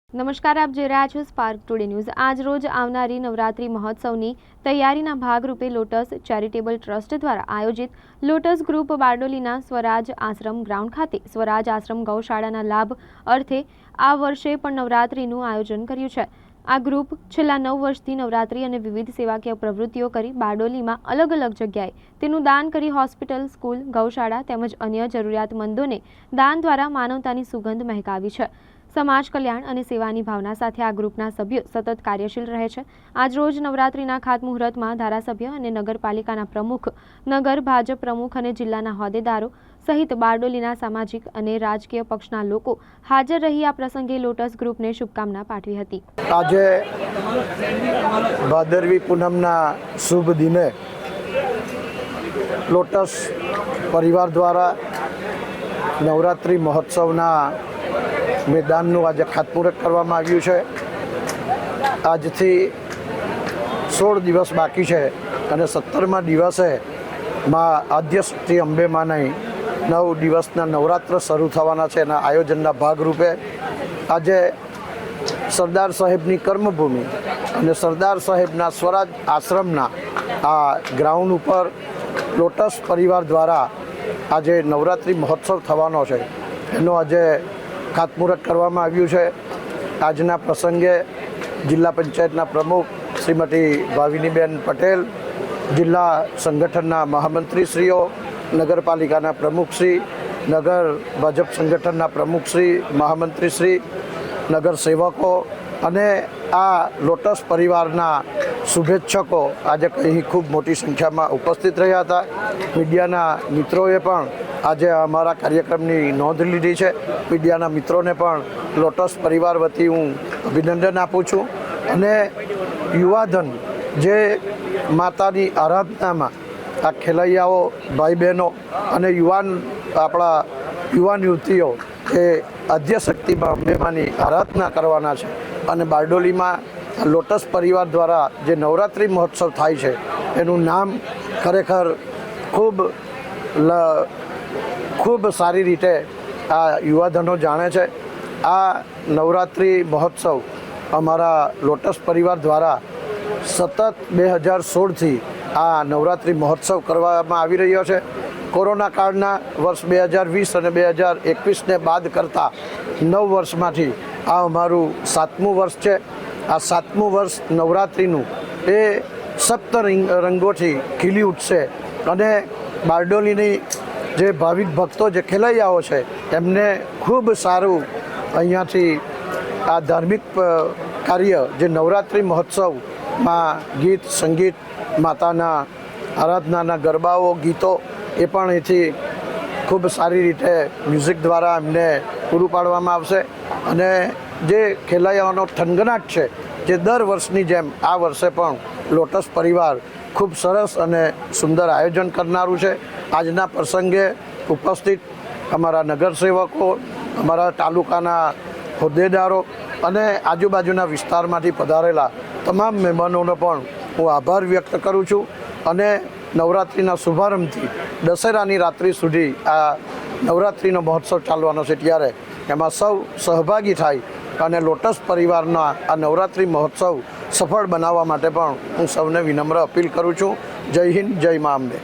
નમસ્કાર, આપ જોઈ રહ્યા છો સ્પાર્ક ટુડે ન્યૂઝ। આજ રોજ આવનારી નવરાત્રી મહોત્સવની તૈયારીના ભાગરૂપે લોટસ ચેરિટેબલ ટ્રસ્ટ દ્વારા આયોજિત lotus group બારડોલીના Swaraj Ashram ground ખાતે સ્વરાજ આશ્રમ ગૌશાળાના લાભ અર્થે આ વર્ષે પણ નવરાત્રીનું આયોજન કર્યું છે। આ ગ્રુપ છેલ્લા 9 વર્ષથી નવરાત્રી અને વિવિધ સેવાકીય પ્રવૃત્તિઓ કરી બારડોલીમાં અલગ અલગ જગ્યાએ તેનું દાન કરી હોસ્પિટલ, સ્કૂલ, ગૌશાળા તેમજ અન્ય જરૂરિયાતમંદોને દાન દ્વારા માનવતાની સુગંધ મહેકાવી છે। સમાજ કલ્યાણ અને સેવાની ભાવના સાથે આ ગ્રુપના સભ્યો સતત કાર્યશીલ રહે છે। આજ રોજ નવરાત્રીના ખાતમુહૂર્તમાં ધારાસભ્ય અને નગરપાલિકાના પ્રમુખ, નગર ભાજપ પ્રમુખ અને જિલ્લાના હોદ્દેદારો સહિત બારડોલીના સામાજિક અને રાજકીય પક્ષના લોકો હાજર રહી આ પ્રસંગે લોટસ ગ્રુપને શુભકામના પાઠવી હતી। આજે ભાદરવી પૂનમના શુભ દિને લોટસ પરિવાર દ્વારા નવરાત્રિ મહોત્સવના મેદાનનું આજે ખાતમુહૂર્ત કરવામાં આવ્યું છે। આજથી 16 દિવસ બાકી છે અને 17મા દિવસે માં આદ્યશક્તિ અંબે માની 9 દિવસના નવરાત્ર શરૂ થવાના છે। એના આયોજનના ભાગરૂપે આજે સરદાર સાહેબની કર્મભૂમિ અને સરદાર સાહેબના સ્વરાજ આશ્રમના આ ગ્રાઉન્ડ ઉપર લોટસ પરિવાર દ્વારા આજે નવરાત્રિ મહોત્સવ થવાનો છે, એનો આજે ખાતમુહૂર્ત કરવામાં આવ્યું છે। આજના પ્રસંગે જિલ્લા પંચાયતના પ્રમુખ શ્રીમતી ભાવિનીબેન પટેલ, જિલ્લા સંગઠનના મહામંત્રીશ્રીઓ, નગરપાલિકાના પ્રમુખશ્રી, નગર ભાજપ સંગઠનના પ્રમુખશ્રી, મહામંત્રીશ્રી, નગર સેવકો અને આ લોટસ પરિવારના શુભેચ્છકો આજે અહીં ખૂબ મોટી સંખ્યામાં ઉપસ્થિત રહ્યા હતા। મીડિયાના મિત્રોએ પણ આજે અમારા કાર્યક્રમની નોંધ લીધી છે। મીડિયાના મિત્રોને પણ લોટસ પરિવાર વતી હું અભિનંદન આપું છું અને યુવાધન જે માતાની આરાધનામાં આ ખેલૈયાઓ, ભાઈ બહેનો અને આપણા યુવાન યુવતીઓ એ આદ્યશક્તિમાં અંબેમાની આરાધના કરવાના છે અને બારડોલીમાં લોટસ પરિવાર દ્વારા જે નવરાત્રિ મહોત્સવ થાય છે એનું નામ ખરેખર ખૂબ સારી રીતે આ યુવાધનો જાણે છે। આ નવરાત્રિ મહોત્સવ અમારા લોટસ પરિવાર દ્વારા સતત 2016થી આ નવરાત્રિ મહોત્સવ કરવામાં આવી રહ્યો છે। કોરોના કાળના વર્ષ 2020 અને 2021ને બાદ કરતાં 9 વર્ષમાંથી આ અમારું 7મું વર્ષ છે। આ 7મું વર્ષ નવરાત્રિનું એ સપ્ત રંગોથી ખીલી ઉઠશે અને બારડોલીની જે ભાવિક ભક્તો, જે ખેલૈયાઓ છે એમને ખૂબ સારું અહીંયાથી આ ધાર્મિક કાર્ય જે નવરાત્રિ મહોત્સવમાં ગીત, સંગીત, માતાના આરાધનાના ગરબાઓ, ગીતો એ પણ અહીંથી ખૂબ સારી રીતે મ્યુઝિક દ્વારા એમને પૂરું પાડવામાં આવશે અને જે ખેલૈયાઓનો થનગનાટ છે જે દર વર્ષની જેમ આ વર્ષે પણ લોટસ પરિવાર ખૂબ સરસ અને સુંદર આયોજન કરનારું છે। આજના પ્રસંગે ઉપસ્થિત અમારા નગરસેવકો, અમારા તાલુકાના હોદ્દેદારો અને આજુબાજુના વિસ્તારમાંથી પધારેલા તમામ મહેમાનોનો પણ હું આભાર વ્યક્ત કરું છું અને નવરાત્રિના શુભારંભથી દશેરાની રાત્રિ સુધી આ નવરાત્રિનો મહોત્સવ ચાલવાનો છે, ત્યારે એમાં સૌ સહભાગી થાય અને લોટસ પરિવારના આ નવરાત્રિ મહોત્સવ સફળ બનાવવા માટે પણ હું સૌને વિનમ્ર અપીલ કરું છું। જય હિન્દ, જય મા અંબે।